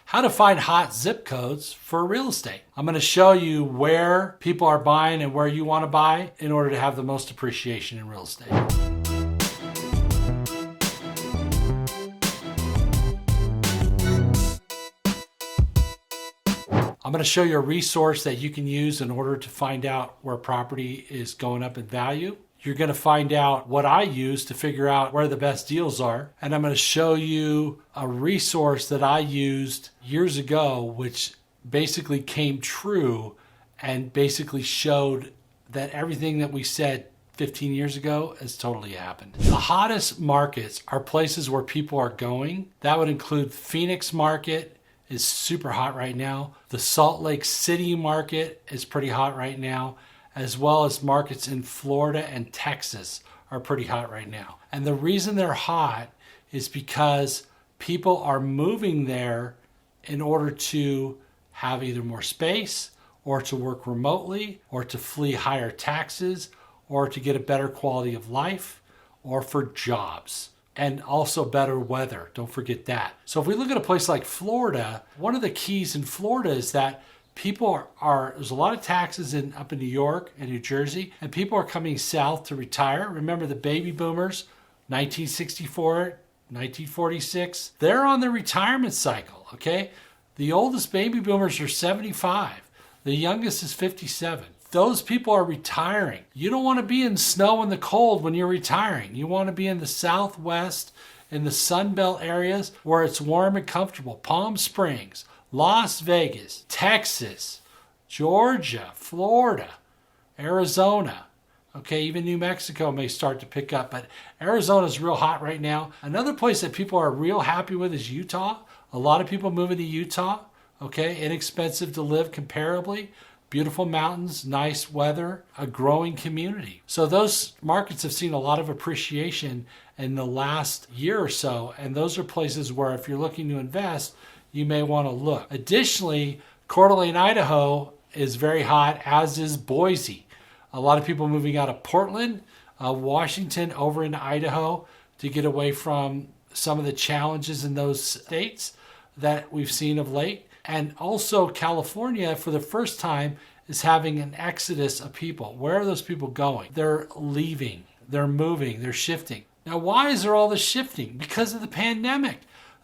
How to find hot zip codes for real estate. I'm going to show you where people are buying and where you want to buy in order to have the most appreciation in real estate. I'm going to show you a resource that you can use in order to find out where property is going up in value. You're going to find out what I use to figure out where the best deals are. And I'm going to show you a resource that I used years ago, which basically came true and basically showed that everything that we said 15 years ago has totally happened. The hottest markets are places where people are going. That would include Phoenix market is super hot right now. The Salt Lake City market is pretty hot right now, as well as markets in Florida and Texas are pretty hot right now. And the reason they're hot is because people are moving there in order to have either more space or to work remotely or to flee higher taxes or to get a better quality of life or for jobs. And also better weather. Don't forget that. So if we look at a place like Florida, one of the keys in Florida is that people there's a lot of taxes up in New York and New Jersey, and people are coming south to retire. Remember the baby boomers, 1964, 1946, they're on their retirement cycle, okay? The oldest baby boomers are 75. The youngest is 57. Those people are retiring. You don't want to be in snow and the cold when you're retiring. You want to be in the Southwest, in the Sun Belt areas where it's warm and comfortable. Palm Springs, Las Vegas, Texas, Georgia, Florida, Arizona. Okay, even New Mexico may start to pick up, but Arizona's real hot right now. Another place that people are real happy with is Utah. A lot of people moving to Utah. Okay, inexpensive to live comparably. Beautiful mountains, nice weather, a growing community. So those markets have seen a lot of appreciation in the last year or so, and those are places where if you're looking to invest, you may want to look. Additionally, Coeur d'Alene, Idaho is very hot, as is Boise. A lot of people moving out of Portland, Washington, over into Idaho to get away from some of the challenges in those states that we've seen of late. And also California, for the first time, is having an exodus of people. Where are those people going? They're leaving, they're moving, they're shifting. Now, why is there all this shifting? Because of the pandemic.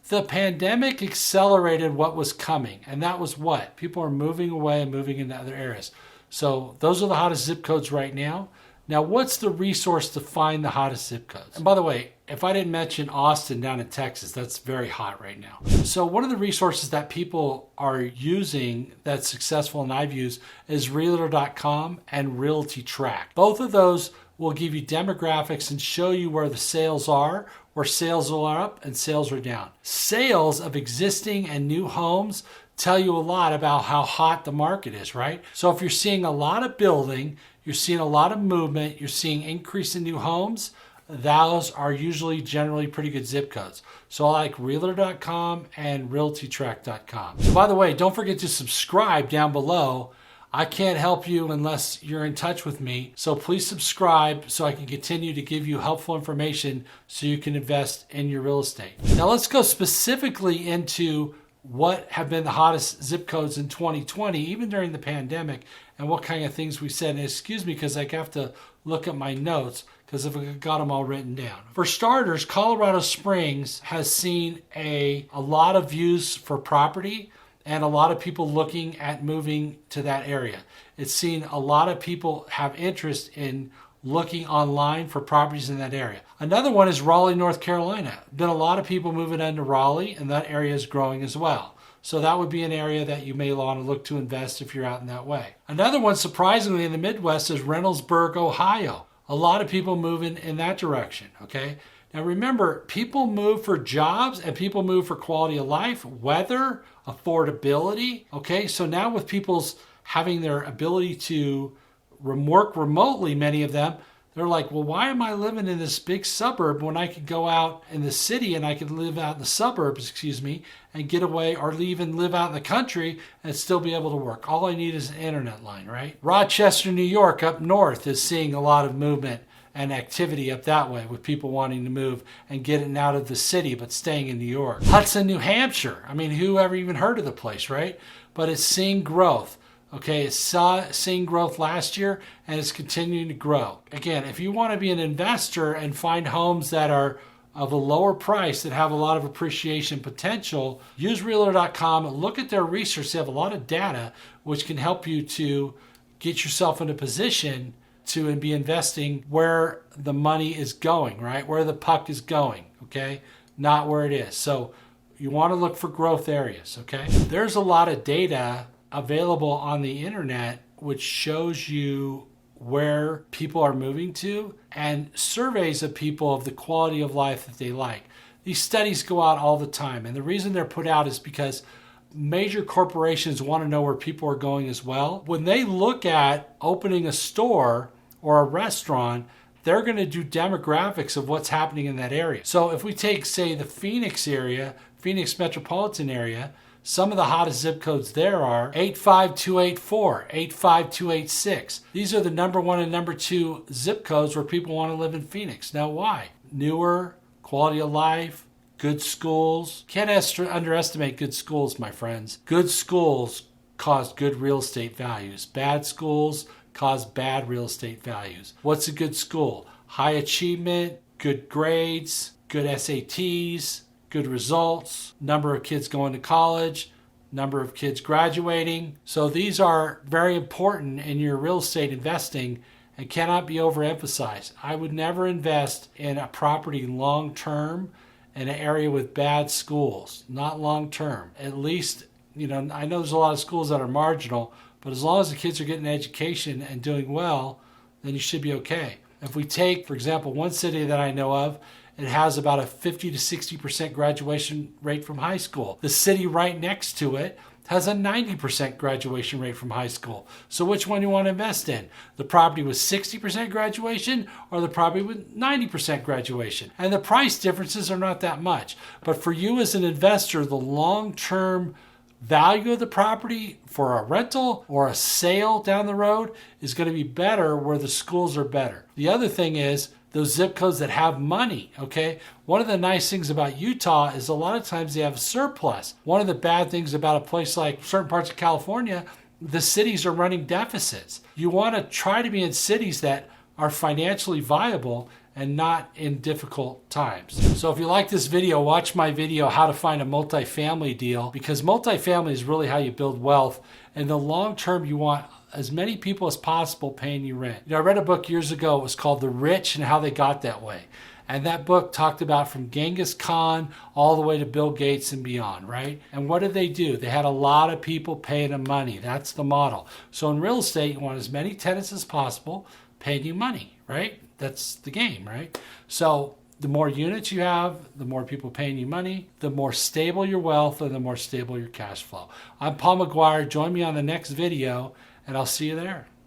The pandemic accelerated what was coming, and that was what? People are moving away and moving into other areas. So those are the hottest zip codes right now. Now, what's the resource to find the hottest zip codes? And by the way, if I didn't mention Austin down in Texas, that's very hot right now. So one of the resources that people are using that's successful and I've used is Realtor.com and Realty Track. Both of those will give you demographics and show you where the sales are, where sales are up and sales are down. Sales of existing and new homes tell you a lot about how hot the market is, right? So if you're seeing a lot of building, you're seeing a lot of movement, you're seeing increase in new homes, those are usually generally pretty good zip codes. So I like Realtor.com and RealtyTrack.com. So by the way, don't forget to subscribe down below. I can't help you unless you're in touch with me. So please subscribe so I can continue to give you helpful information so you can invest in your real estate. Now let's go specifically into what have been the hottest zip codes in 2020, even during the pandemic, and what kind of things we said. And excuse me, because I have to look at my notes because I've got them all written down. For starters, Colorado Springs has seen a lot of views for property and a lot of people looking at moving to that area. It's seen a lot of people have interest in looking online for properties in that area. Another one is Raleigh, North Carolina. Been a lot of people moving into Raleigh, and that area is growing as well. So that would be an area that you may want to look to invest if you're out in that way. Another one, surprisingly, in the Midwest is Reynoldsburg, Ohio. A lot of people moving in that direction, okay? Now remember, people move for jobs and people move for quality of life, weather, affordability, okay? So now with people's having their ability to work remotely, many of them, they're like, well, why am I living in this big suburb when I could go out in the city and I could live out in the suburbs, and get away or even live out in the country and still be able to work. All I need is an internet line, right? Rochester, New York, up north is seeing a lot of movement and activity up that way with people wanting to move and getting out of the city but staying in New York. Hudson, New Hampshire. I mean, who ever even heard of the place, right? But it's seeing growth. Okay, it's seeing growth last year and it's continuing to grow. Again, if you want to be an investor and find homes that are of a lower price that have a lot of appreciation potential, use Realtor.com and look at their research. They have a lot of data which can help you to get yourself in a position to be investing where the money is going, right? Where the puck is going, okay? Not where it is. So you want to look for growth areas, okay? There's a lot of data available on the internet which shows you where people are moving to and surveys of people of the quality of life that they like. These studies go out all the time, and the reason they're put out is because major corporations want to know where people are going as well. When they look at opening a store or a restaurant, they're going to do demographics of what's happening in that area. So if we take, say, the Phoenix area, Phoenix metropolitan area, some of the hottest zip codes there are 85284, 85286. These are the number 1 and number 2 zip codes where people want to live in Phoenix. Now why? Newer, quality of life, good schools. Can't underestimate good schools, my friends. Good schools cause good real estate values. Bad schools cause bad real estate values. What's a good school? High achievement, good grades, good SATs, good results, number of kids going to college, number of kids graduating. So these are very important in your real estate investing and cannot be overemphasized. I would never invest in a property long term in an area with bad schools, not long term. At least, I know there's a lot of schools that are marginal, but as long as the kids are getting an education and doing well, then you should be okay. If we take, for example, one city that I know of, it has about a 50 to 60% graduation rate from high school. The city right next to it has a 90% graduation rate from high school. So which one do you want to invest in? The property with 60% graduation or the property with 90% graduation? And the price differences are not that much. But for you as an investor, the long-term value of the property for a rental or a sale down the road is going to be better where the schools are better. The other thing is those zip codes that have money, okay? One of the nice things about Utah is a lot of times they have surplus. One of the bad things about a place like certain parts of California, the cities are running deficits. You want to try to be in cities that are financially viable and not in difficult times. So if you like this video, watch my video, how to find a multifamily deal, because multifamily is really how you build wealth. In the long term, you want as many people as possible paying you rent. I read a book years ago. It was called The Rich and How They Got That Way. And that book talked about from Genghis Khan all the way to Bill Gates and beyond, right? And what did they do? They had a lot of people paying them money. That's the model. So in real estate, you want as many tenants as possible paying you money, right? That's the game, right? So the more units you have, the more people paying you money, the more stable your wealth and the more stable your cash flow. I'm Paul Maguire. Join me on the next video and I'll see you there.